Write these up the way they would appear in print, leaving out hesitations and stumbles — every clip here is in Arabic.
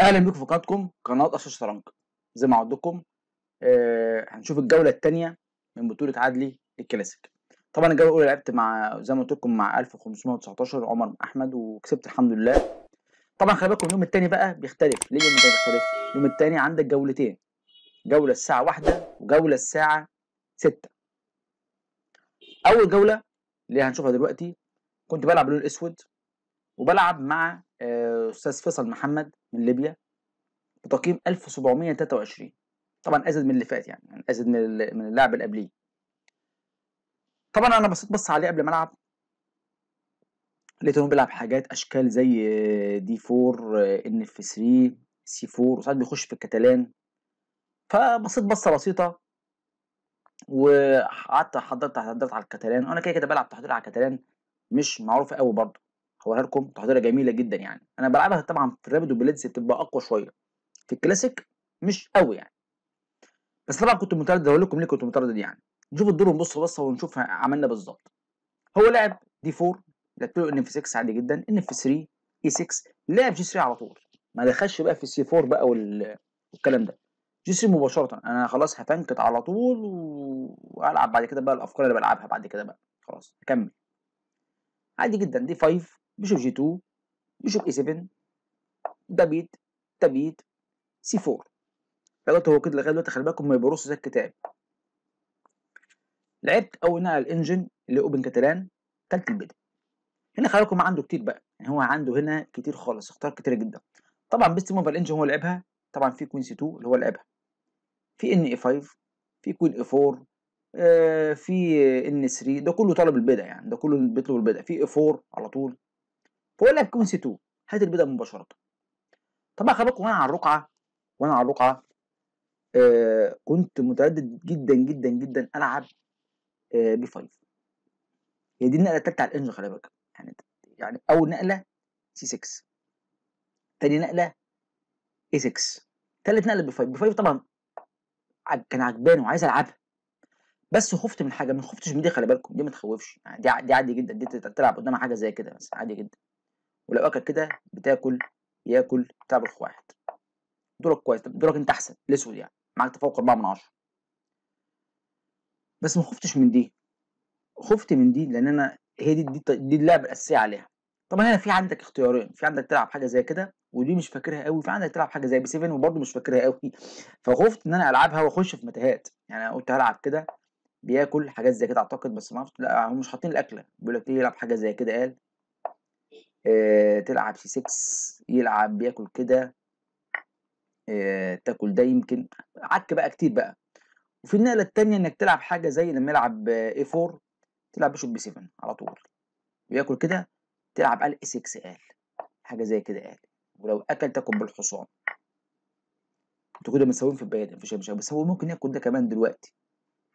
اهلا بيكم في قناتكم قناه قصر الشطرنج. زي ما عودتكم هنشوف الجوله الثانيه من بطوله عدلي الكلاسيك. طبعا الجوله الاولى لعبت مع زي ما قلت لكم مع 1519 عمر احمد وكسبت الحمد لله. طبعا خلي بالكم اليوم الثاني بقى بيختلف. ليه اليوم الثاني بيختلف؟ اليوم الثاني عندك جولتين، جوله الساعه 1 وجوله الساعه 6. اول جوله اللي هنشوفها دلوقتي كنت بلعب باللون الاسود وبلعب مع استاذ فيصل محمد من ليبيا بتقييم 1723. طبعا ازيد من اللي فات، يعني ازيد من اللاعب اللي قبليه. طبعا انا بصيت بص عليه قبل ما العب، لقيت انه بيلعب حاجات اشكال زي دي 4 ان اف 3 سي 4 وساعات بيخش في الكتالان. فبصيت بصه بسيطه وقعدت حضرت على الكتالان. انا كده كده بلعب تحضير على الكتالان مش معروفه قوي برضه. هوريها لكم تحضيره جميله جدا، يعني انا بلعبها طبعا في الرابد وبليدز بتبقى اقوى شويه، في الكلاسيك مش قوي يعني. بس طبعا كنت متردد، اقول لكم ليه كنت متردد يعني. نشوف الدور ونبص بصه ونشوف عملنا بالظبط. هو لعب دي 4، لعبت له ان اف 6 عادي جدا، ان اف 3 اي 6، لعب جي 3 على طول، ما دخلش بقى في سي 4 بقى والكلام ده. جي 3 مباشره، انا خلاص هتنكت على طول والعب بعد كده بقى الافكار اللي بلعبها بعد كده بقى، خلاص هكمل عادي جدا. دي 5، بيشوف جي 2، بيشوف اي 7، ده بيت، ده بيت، سي 4. لغايه هو كده لغايه دلوقتي خلي بالكم ما يبروش زي الكتاب. لعبت اول نقله الانجن اللي اوبن كاتالان، كلت البدء. هنا خلي بالكم عنده كتير بقى، يعني هو عنده هنا كتير خالص، اختار كتير جدا. طبعا بيست موفر الانجن هو لعبها، طبعا في كوين سي 2 اللي هو لعبها، في ان اي 5، في كوين اي 4، في ان 3، ده كله طلب البدء، يعني ده كله بيطلب البدء، في اي 4 على طول. فهو لعب كوين سي 2، هات البدء مباشره. طبعا خلي بالكم وانا على الرقعه، كنت متردد جدا جدا جدا العب بي 5. هي دي النقله الثالثه على الانجن خلي بالك، يعني اول نقله سي 6، تاني نقله اي 6، تالت نقله بي 5. بي 5 طبعا كان عجباني وعايز العبها، بس خفت من حاجه، ما خفتش من دي خلي بالكم، دي ما تخوفش يعني، دي عادي جدا، دي تلعب قدامها حاجه زي كده بس عادي جدا. ولو اكل كده بتاكل، ياكل بتلعب الخ واحد. دورك كويس، دورك انت احسن الاسود يعني، معاك تفوق 4 من 10. بس ما خفتش من دي، خفت من دي لان انا هي دي اللعبه الاساسيه عليها. طبعا هنا في عندك اختيارين، في عندك تلعب حاجه زي كده ودي مش فاكرها قوي، في عندك تلعب حاجه زي بي 7 وبرده مش فاكرها قوي. فخفت ان انا العبها واخش في متاهات، يعني انا قلت هلعب كده بياكل حاجات زي كده اعتقد، بس ما اعرفش، لا هم مش حاطين الاكله، بيقول لك يلعب حاجه زي كده، قال تلعب سي 6، يلعب بياكل كده، تاكل ده يمكن، عك بقى كتير بقى. وفي النقله الثانيه انك تلعب حاجه زي لما يلعب اي 4، تلعب بيشوب بي 7 على طول، وياكل كده، تلعب قال اي 6، قال حاجه زي كده، قال ولو اكل تاكل بالحصان. انتوا كده مساويين في البيادق، مش بس هو ممكن ياكل ده كمان دلوقتي.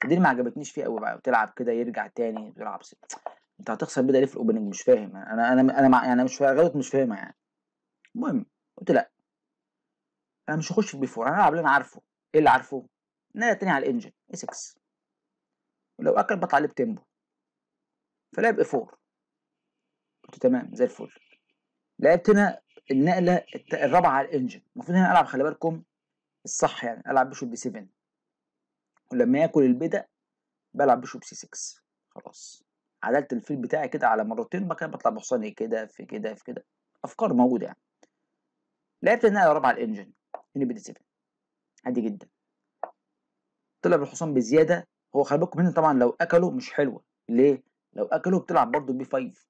دي اللي ما عجبتنيش فيه قوي بقى، وتلعب كده يرجع تاني تلعب انت هتخسر بدأ ليه في الاوبننج؟ مش فاهم يعني مش فاهم غلط، مش فاهمها يعني. المهم قلت لا، انا مش هخش في بي 4، انا هلعب اللي انا عارفه. ايه اللي عارفه؟ ان انا تاني على الانجن اي 6، ولو اكل بطلع عليه بتيمبو، فلعب اي 4، قلت تمام زي الفل. لعبت هنا النقله الرابعه على الانجن، المفروض هنا العب خلي بالكم الصح، يعني العب بيشوب بي 7، ولما ياكل البدأ بلعب بيشوب سي 6. خلاص عدلت الفيل بتاعي كده على مرتين، وبعد كده بطلع بحصاني كده في كده في كده، افكار موجوده يعني. لعبت النقله الرابعه على الانجن هنا بي 7 عادي جدا، طلع بالحصان بزياده. هو خلي بالكم هنا طبعا لو اكله مش حلوه، ليه؟ لو اكله بتلعب برضه بي 5،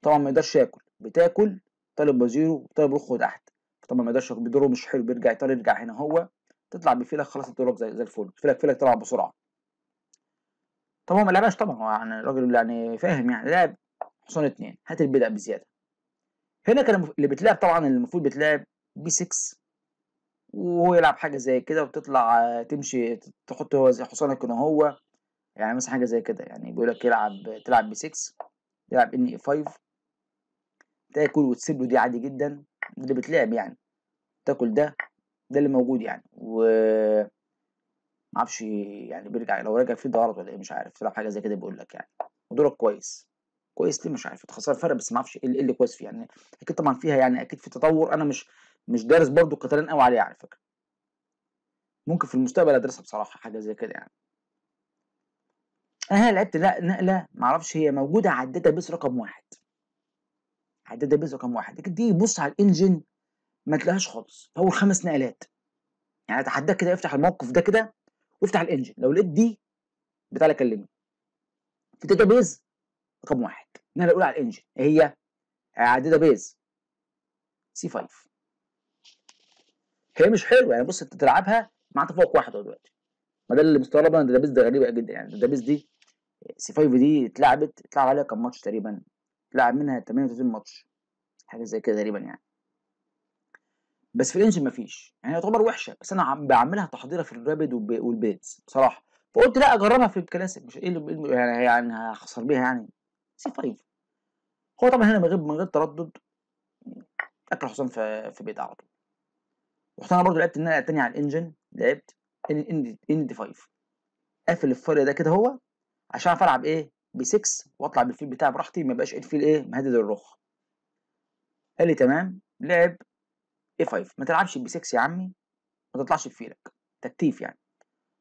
طبعا ما يقدرش ياكل، بتاكل طالب بزيرو وطالب رخه تحت، طبعا ما يقدرش، بدوره مش حلو، بيرجع يضطر يرجع هنا، هو تطلع بفيلك خلاص، دورك زي الفل، فيلك تلعب بسرعه. طبعا هو ما لعبهاش طبعا، هو يعني الراجل يعني فاهم، يعني لعب حصان 2، هات البدأ بزياده. هنا كان اللي بتلعب طبعا المفروض بتلعب بي 6، وهو يلعب حاجه زي كده وتطلع تمشي تحط هو زي حصانك هنا هو، يعني مثلا حاجه زي كده، يعني بيقول لك تلعب بي 6، تلعب ان اي 5، تاكل وتسيب له، دي عادي جدا اللي بتلعب يعني، تاكل ده اللي موجود يعني. و معرفش يعني بيرجع، لو رجع فيه ضغط ولا ايه مش عارف، تلعب حاجه زي كده بيقول لك يعني. ودورك كويس، كويس ليه مش عارف، اتخسر فرق بس ما اعرفش ايه اللي كويس فيه يعني. اكيد طبعا فيها يعني، اكيد في تطور، انا مش دارس برضو قطرين قوي عليها على فكره. ممكن في المستقبل ادرسها بصراحه، حاجه زي كده يعني. انا لعبت نقله معرفش هي موجوده على الداتابيس رقم واحد. على الداتابيس رقم واحد، لكن تيجي تبص على الانجن ما تلاقيهاش خالص في اول 5 نقلات. يعني اتحداك كده افتح الموقف ده كده وافتح الانجن، لو لقيت دي بتاعي كلمني. في داتابيز رقم واحد النقله الاولى على الانجن هي على داتابيز سي 5. هي مش حلوه يعني، بص انت تلعبها مع تفوق واحد دلوقتي. ما ده اللي مستغرب انا، الداتابيز ده غريبه جدا يعني. الداتابيز دي سي 5 دي اتلعب عليها كام ماتش تقريبا؟ اتلعب منها 38 ماتش، حاجه زي كده تقريبا يعني. بس في الانجن مفيش، يعني يعتبر وحشه، بس انا بعملها تحضيرها في الرابد والبيتس بصراحه. فقلت لا اجربها في الكلاسيك، مش ايه يعني هخسر بيها يعني. سي 5. هو طبعا هنا من غير تردد اكل حصان في بيت على طول. رحت انا برضو لعبت النقله الثانيه على الانجن، لعبت ان دي 5. قافل الفرق ده كده هو عشان اعرف العب ايه ب 6 واطلع بالفيل بتاعي براحتي، ما يبقاش الفيل ايه مهدد الرخ. قال لي تمام. لعب اي 5. ما تلعبش ب 6 يا عمي، ما تطلعش بفيلك، تكتيف يعني.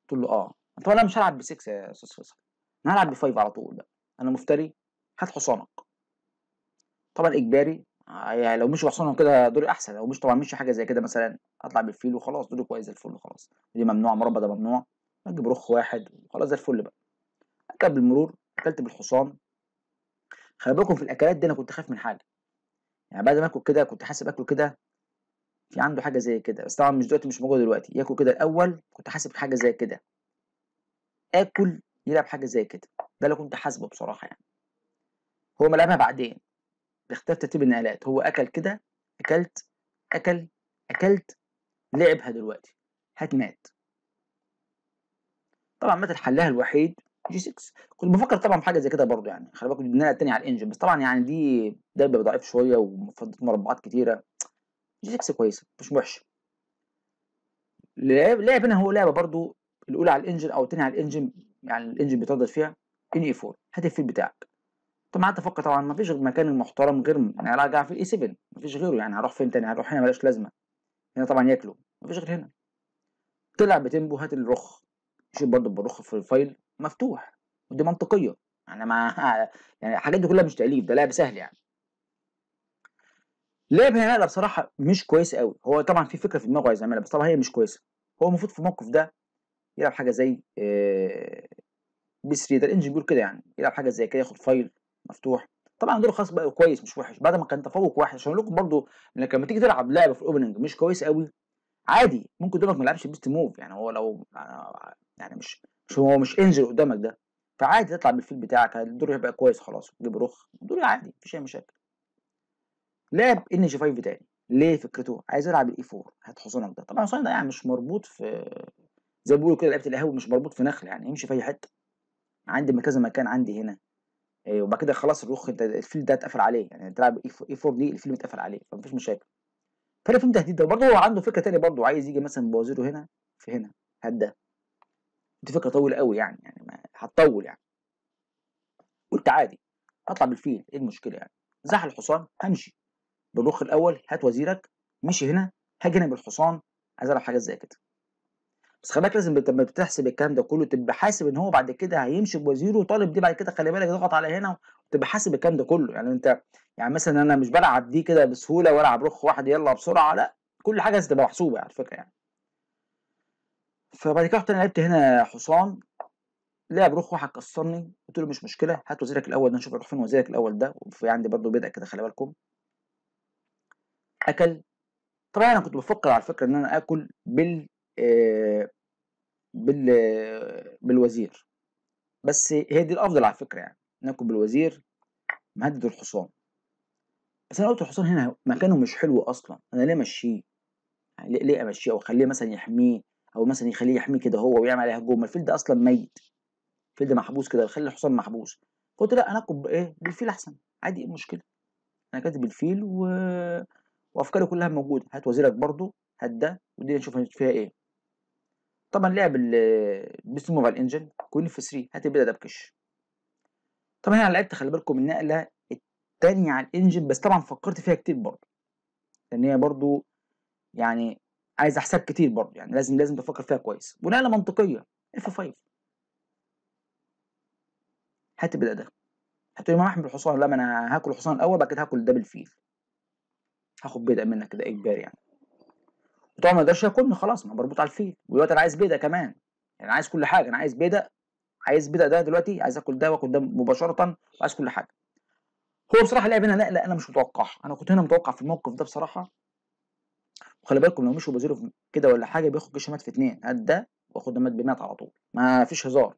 قلت له اه. طب انا مش هلعب ب 6 يا استاذ فيصل، انا هلعب ب 5 على طول بقى، انا مفتري، هات حصانك. طبعا اجباري يعني، لو مش بحصانهم كده دوري احسن، لو مش طبعا مش حاجه زي كده مثلا اطلع بالفيل وخلاص دوري كويس زي الفل وخلاص. دي ممنوع، مربى ده ممنوع، اجيب رخ واحد وخلاص زي الفل بقى. اكل بالمرور، اكلت بالحصان. خلي بالكم في الاكلات دي انا كنت خايف من حاجه، يعني بعد ما اكل كده كنت حاسب اكله كده في عنده حاجه زي كده، بس طبعا مش دلوقتي، مش موجود دلوقتي. ياكل كده الاول كنت حاسب حاجه زي كده، اكل يلعب حاجه زي كده، ده اللي كنت حاسبه بصراحه يعني. هو ما لعبها بعدين باختلاف ترتيب النقلات، هو اكل كده، اكلت، اكل، اكلت، لعبها دلوقتي، هات مات. طبعا مات الحلها الوحيد جي 6. كنت بفكر طبعا في حاجه زي كده برضو يعني، خلي بالكم النقله الثانيه على الانجن، بس طبعا يعني دي ده بيبقى ضعيف شويه وفضت مربعات كتيره. جي 6 كويسه مش وحشه. لعب هنا هو لعبه برضو الاولى على الانجن او الثانيه على الانجن، يعني الانجن بيتردد فيها ان اي 4. هات الفيل بتاعك. طب قعدت افكر طبعا ما فيش مكان المحترم غير يعني راجع في الاي 7، ما فيش غيره يعني. هروح فين تاني؟ هروح هنا ملاش لازمه، هنا طبعا ياكلوا، ما فيش غير هنا. طلع بتيمبو، هات الرخ. شوف برضه بالرخ في الفايل مفتوح، ودي منطقيه يعني. ما يعني الحاجات دي كلها مش تأليف، ده لعب سهل يعني. لعب هنا نقله بصراحه مش كويس قوي. هو طبعا في فكره في دماغه عايز يعملها، بس طبعا هي مش كويسه. هو المفروض في الموقف ده يلعب حاجه زي بي 3، ده الانجن بيقول كده يعني، يلعب حاجه زي كده، ياخد فايل مفتوح. طبعا دور خاص بقى كويس مش وحش، بعد ما كان تفوق وحش. عشان اقول لكم برضه انك لما تيجي تلعب لعبه في الاوبننج مش كويس قوي، عادي ممكن دورك ما يلعبش بيست موف يعني. هو لو يعني مش هو مش انجل قدامك ده، فعادي تطلع بالفيل بتاعك، الدور هيبقى كويس خلاص، تجيب رخ دور عادي مفيش اي مشاكل. لعب ان جي 5 تاني. ليه؟ فكرته عايز يلعب الاي 4، هات حصانك ده. طبعا حصانك ده يعني مش مربوط في، زي ما بيقولوا كده لعيبه القهوه، مش مربوط في نخل يعني، يمشي في اي حته. عندي كذا مكان عندي هنا. وبعد كده خلاص الرخ انت الفيل ده اتقفل عليه يعني، تلعب اي 4 دي الفيل متقفل عليه فمفيش مشاكل. فانا فهمت تهديد ده برضه. هو عنده فكره تانيه برضه، عايز يجي مثلا بوزيره هنا في هنا، هات ده. دي فكره طويله قوي يعني ما هتطول يعني. قلت عادي اطلع بالفيل، ايه المشكله يعني؟ زح الحصان همشي بالرخ الاول، هات وزيرك. مشي هنا، هاجي هنا بالحصان، عايز العب حاجات زي كده. بس خلي بالك لازم لما بتحسب الكلام ده كله تبقى حاسب ان هو بعد كده هيمشي بوزيره وطالب دي بعد كده، خلي بالك يضغط على هنا، وتبقى حاسب الكلام ده كله يعني. انت يعني مثلا انا مش بلعب دي كده بسهوله والعب رخ واحد يلا بسرعه، لا، كل حاجه لازم تبقى محسوبه على فكره يعني. فبعد كده رحت انا لعبت هنا حصان، لعب روح واحد كسرني. قلت له مش مشكله، هات وزيرك الاول ده نشوف هيروح فين وزيرك الاول ده. وفي عندي برضو بدأ كده خلي بالكم. اكل. طبعا انا كنت بفكر على فكره ان انا اكل آه بالوزير، بس هي دي الافضل على فكره يعني، ناكل بالوزير مهدد الحصان. بس انا قلت الحصان هنا مكانه مش حلو اصلا، انا ليه امشيه؟ يعني ليه امشيه او اخليه مثلا يحميه، او مثلا يخليه يحميه كده هو ويعمل عليه هجوم؟ الفيل ده اصلا ميت، الفيل ده محبوس كده، خلي الحصان محبوس. قلت لا انا اكل بايه؟ بالفيل احسن، عادي، ايه المشكله؟ انا كاتب الفيل وافكاري كلها موجوده. هات وزيرك برضو، هات ده، ودي نشوف فيها ايه. طبعا لعب البيست موبايل انجن كوين في 3، هات البدا دبكش. طبعا انا لعبت خلي بالكم النقله الثانيه على الانجن، بس طبعا فكرت فيها كتير برضو، لان هي برضو يعني عايزه حساب كتير برضه، يعني لازم تفكر فيها كويس. ونقله منطقيه اف 5. هات البدأ ده. هتقولي ما احمل الحصان، لا ما انا هاكل الحصان الاول بعد كده هاكل ده بالفيل. هاخد بدأ منك كده اجباري يعني. وطبعا ما اقدرش ياكلني خلاص، ما مربوط على الفيل. ودلوقتي انا عايز بدأ كمان، يعني عايز كل حاجه. انا عايز بدأ، عايز بدأ ده دلوقتي، عايز اكل ده واكل ده مباشره، وعايز كل حاجه. هو بصراحه لعب هنا لا انا مش متوقعها. انا كنت هنا متوقع في الموقف ده بصراحه. وخلي بالكم لو مشوا بزيرو كده ولا حاجه بياخد جيش مات في 2. هات ده واخد ده مات بمات على طول، ما فيش هزار.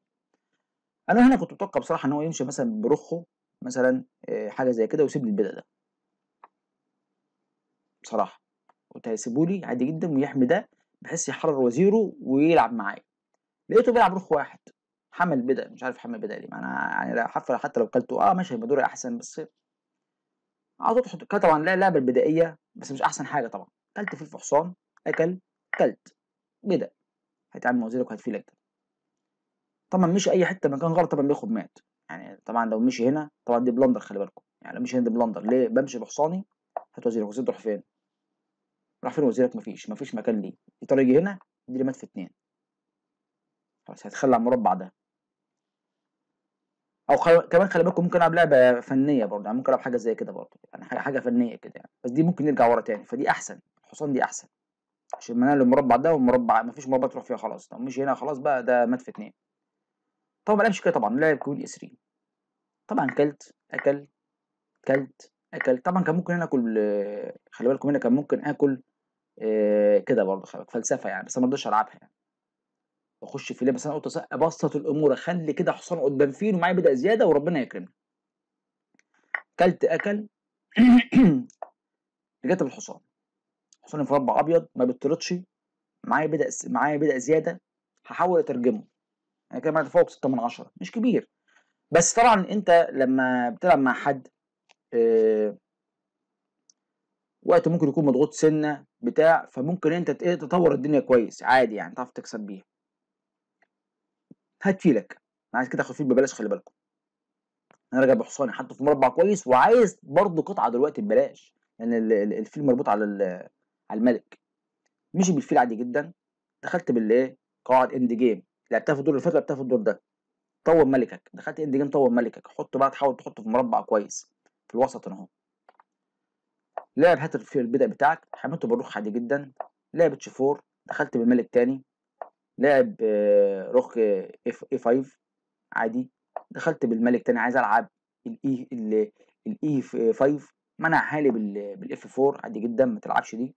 انا هنا كنت متوقع بصراحه ان هو يمشي مثلا برخه مثلا، حاجه زي كده، ويسيب لي البدأ ده بصراحه. كنت هيسيبه لي عادي جدا ويحمي ده بحيث يحرر وزيره ويلعب معايا. لقيته بيلعب رخ واحد، حمل بدأ. مش عارف حمل بدأ ليه، ما انا يعني حتى لو كلته ماشي هيبقى دوري احسن، بس عاوز تحط كده طبعا. لا اللعبه البدائيه بس مش احسن حاجه طبعا. كلت فيه في حصان، اكل، كلت بدأ، هيتعمل وزيرك وهتفيلك ده. طبعا مشي اي حته مكان غلط طبعا بياخد مات. يعني طبعا لو مشي هنا طبعا دي بلندر، خلي بالكم. يعني لو مشي هنا دي بلندر. ليه بمشي بحصاني؟ هات وزيرك. وزيرك راح فين؟ راح فين وزيرك؟ مفيش مكان ليه. يضطر يجي هنا يدي لي مات في 2. خلاص هيتخلى عن المربع ده. او كمان خلي بالكم ممكن العب لعبه فنيه برضه، يعني ممكن العب حاجه زي كده برضه، يعني حاجه فنيه كده يعني. بس دي ممكن نرجع ورا تاني، فدي احسن. الحصان دي احسن عشان منال المربع ده، والمربع مفيش مربع تروح فيها خلاص. لو مش هنا خلاص بقى ده مات في 2. طبعا ما لعبش كده طبعا، لعب كوين اس 3. طبعا كلت، اكل، كلت، اكل. طبعا كان ممكن هنا اكل، خلي بالكم هنا كان ممكن اكل كده برضه. خلي بالك فلسفه يعني، بس أنا ما رضيتش العبها يعني واخش في ليه. بس انا قلت ابسط الامور، اخلي كده حصان قدام فيل ومعايا بدأ زياده وربنا يكرمني. كلت، اكل. رجعت بالحصان. حصان في مربع ابيض ما بيطردش، معايا بدأ زياده. هحاول اترجمه. يعني كده معايا تفوق 6 من 10 مش كبير. بس طبعا انت لما بتلعب مع حد وقت ممكن يكون مضغوط سنه بتاع، فممكن انت تطور الدنيا كويس عادي يعني، تعرف تكسب بيها. هات فيلك. انا عايز كده اخد فيل ببلاش، خلي بالكم. انا راجع بحصاني حاطه في مربع كويس، وعايز برضه قطعه دلوقتي ببلاش لان يعني الفيل مربوط على على الملك. مشي بالفيل عادي جدا. دخلت بالايه؟ قواعد اند جيم. لعبتها في الدور اللي فات، لعبتها في الدور ده. طور ملكك. دخلت اند جيم طور ملكك. حط بقى، تحاول تحطه في مربع كويس في الوسط اهو. لعب هات في البدأ بتاعك، حملته بالرخ عادي جدا. لعب اتش 4. دخلت بالملك تاني. لعب رخ اي 5 عادي. دخلت بالملك تاني. عايز العب الاي 5. منعها لي بالاف 4 عادي جدا، ما تلعبش دي.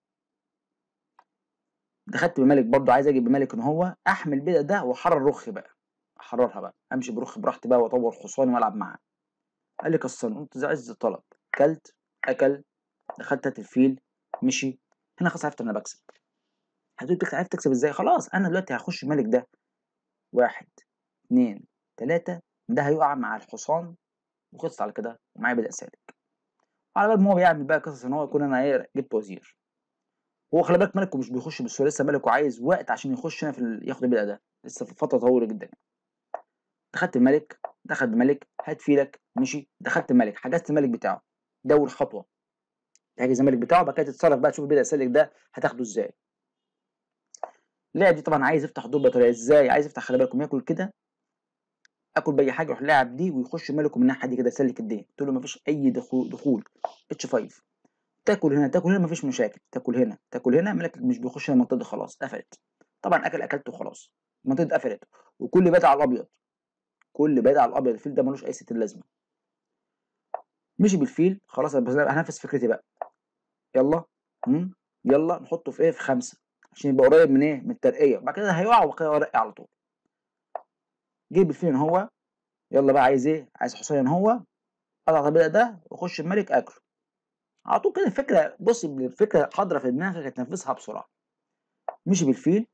دخلت بملك برضو، عايز اجيب بملك ان هو احمل بدأ ده واحرر رخ بقى. احررها بقى، امشي برخ براحتي بقى واطور حصاني والعب معاه. قال لي كسرني. قلت زي عز الطلب. كلت، اكل. دخلت هات الفيل. مشي. هنا خلاص عرفت ان انا بكسب. هتقول عرفت تكسب ازاي؟ خلاص انا دلوقتي هخش الملك ده. 1 2 3. ده هيقع مع الحصان وخلصت على كده، ومعايا بدأ سالك. على بال ما هو بيعمل بقى قصص ان هو يكون انا جبت وزير. هو خلي بالك ملكه مش بيخش بالسهوله، لسه ملكه عايز وقت عشان يخش هنا ياخد البدأ ده. لسه في فتره طويله جدا. دخلت الملك. دخل بملك. هات فيلك. مشي. دخلت الملك، حجزت الملك بتاعه. ده اول خطوه. تحجز الملك بتاعه، بعد كده تتصرف بقى تشوف البدأ السالك ده هتاخده ازاي. اللاعب دي طبعا عايز يفتح دور بطريقه ازاي؟ عايز يفتح، خلي بالكم، ياكل كده. اكل باي حاجه، يروح لاعب دي ويخش ملكه من الناحيه دي كده يسلك الدنيا. قلت له مفيش اي دخول. اتش 5. تاكل هنا تاكل هنا مفيش مشاكل. تاكل هنا تاكل هنا، ملكك مش بيخش هنا المنطقه دي خلاص قفلت. طبعا اكلته خلاص. المنطقه دي قفلت. وكل بادئ على الابيض. كل بادئ على الابيض. الفيل ده ملوش اي ست اللازمه. مشي بالفيل خلاص. انا هنفذ فكرتي بقى. يلا. يلا نحطه في ايه؟ في 5 عشان يبقى قريب من ايه؟ من الترقيه. وبعد كده هيقع وبعد كده يرقي على طول. جيب الفيل ان هو. يلا بقى عايز ايه؟ عايز حصان هو. قطع البدأ ده وخش الملك اكله على طول كده. الفكره بص، الفكره حاضره في دماغك هتنفذها بسرعه. مشي بالفيل.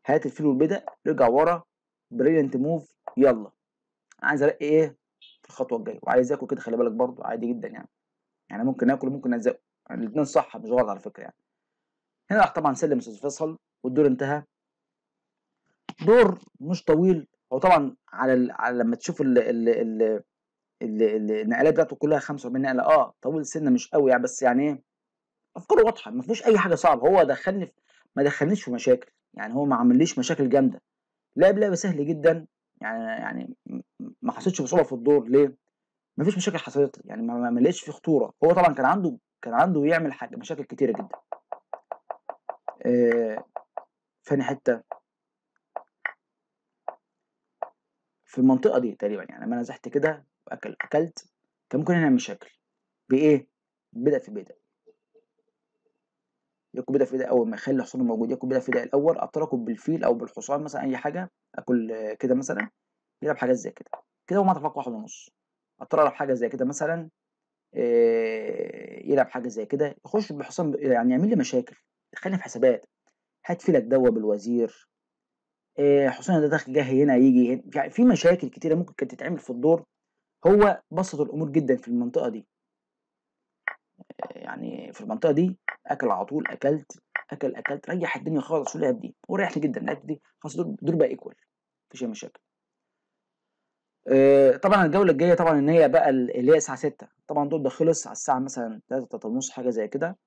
هات الفيل والبدأ. رجع ورا. بريليانت موف. يلا. عايز ارقي ايه في الخطوه الجايه، وعايز اكل كده، خلي بالك برضو عادي جدا يعني. يعني ممكن اكل وممكن ازق. يعني الاثنين صح مش غلط على فكره يعني. هنا راح طبعا سلم استاذ فيصل والدور انتهى. دور مش طويل. هو طبعا على لما تشوف النقلات بتاعته كلها 45 نقله. طويل سنه مش قوي يعني، بس يعني ايه، افكاره واضحه، ما فيهوش اي حاجه صعبه. هو ما دخلنيش في مشاكل، يعني هو ما عمليش مشاكل جامده. لعب لعبه سهل جدا، يعني ما حصلش بصعوبه في الدور. ليه؟ ما فيش مشاكل حصلت لي، يعني ما لقيتش فيه خطوره. هو طبعا كان عنده يعمل حاجه مشاكل كتيره جدا. فاني حته في المنطقه دي تقريبا، يعني لما نزحت كده اكلت، كان ممكن نعمل مشاكل. بايه؟ بدأ في بدأ، ياكل بدأ في بدأ. اول ما يخلي حصانه موجود ياكل بدأ في بدأ الاول، ابطل اكل بالفيل او بالحصان مثلا، اي حاجه اكل كده مثلا. يلعب حاجات زي كده، كده هو مطرح 1.5. اضطر العب حاجه زي كده مثلا. يلعب حاجه زي كده، يخش بحصان يعني يعمل لي مشاكل، يدخلني في حسابات. هات فيلك دوا بالوزير. حسام ده داخل جاي هنا يجي هنا، يعني في مشاكل كتيره ممكن كانت تتعمل في الدور. هو بسط الامور جدا في المنطقه دي. يعني في المنطقه دي اكل على طول، اكلت ريح الدنيا خالص، ولعب دي وريحني جدا. لعبت دي خلاص، دول بقى ايكوال، مفيش اي مشاكل. طبعا الجوله الجايه طبعا ان هي بقى اللي هي الساعه 6. طبعا الدور ده خلص على الساعه مثلا 3 3 ونص حاجه زي كده.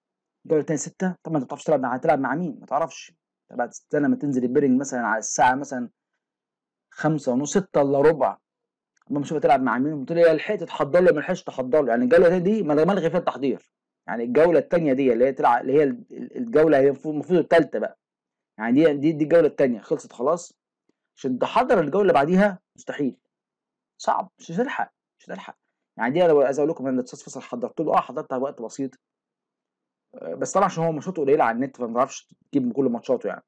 الجوله الثانيه 6. طبعا انت ما بتعرفش تلعب مع مين، ما تعرفش. بعد تستنى لما تنزل البيرنج مثلا على الساعه مثلا 5 ونص 6 الا ربع. اما مش بتلعب مع مين، قلت له يا لحقت تحضر له ما لحقتش تحضر له. يعني الجوله دي ملغي فيها التحضير. يعني الجوله الثانيه دي اللي هي تلعب، اللي هي الجوله هي المفروض الثالثه بقى. يعني دي الجوله الثانيه خلصت خلاص. عشان تحضر الجوله اللي بعديها مستحيل، صعب، مش هتلحق. يعني دي انا عايز اقول لكم ان الاستاذ فيصل حضرت له، حضرتها وقت بسيط. بس طبعا عشان هو ماتشاته قليله على النت، فما تعرفش تجيب كل ماتشاته يعني.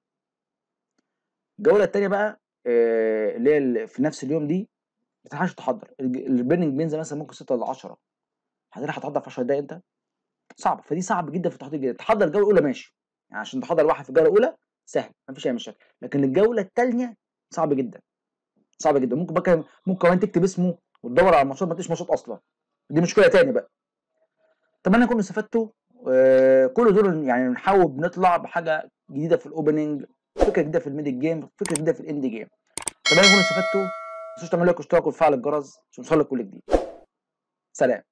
الجوله الثانيه بقى اللي هي في نفس اليوم دي، ما تلحقش تحضر. البيرنينج بينزل مثلا ممكن 6 ل 10. هتلحق تحضر في 10 دقايق انت؟ صعب. فدي صعب جدا في التحضير جدا. تحضر الجوله الاولى ماشي، يعني عشان تحضر واحد في الجوله الاولى سهل، مفيش اي مشاكل. لكن الجوله الثانيه صعب جدا، صعب جدا. ممكن كمان تكتب اسمه وتدور على الماتشات، ما تلاقيش ماتشات اصلا. دي مشكله تاني بقى. اتمنى تكونوا استفدتوا. كل دول يعني نحاول بنطلع بحاجه جديده في الاوبننج، فكره جديده في الميدل جيم، فكره جديده في الاند جيم. اتمنى تكونوا استفدتوا. ما تنسوش تعملوا لايك واشتراك وتفعلوا الجرس عشان يوصلك كل جديد. سلام.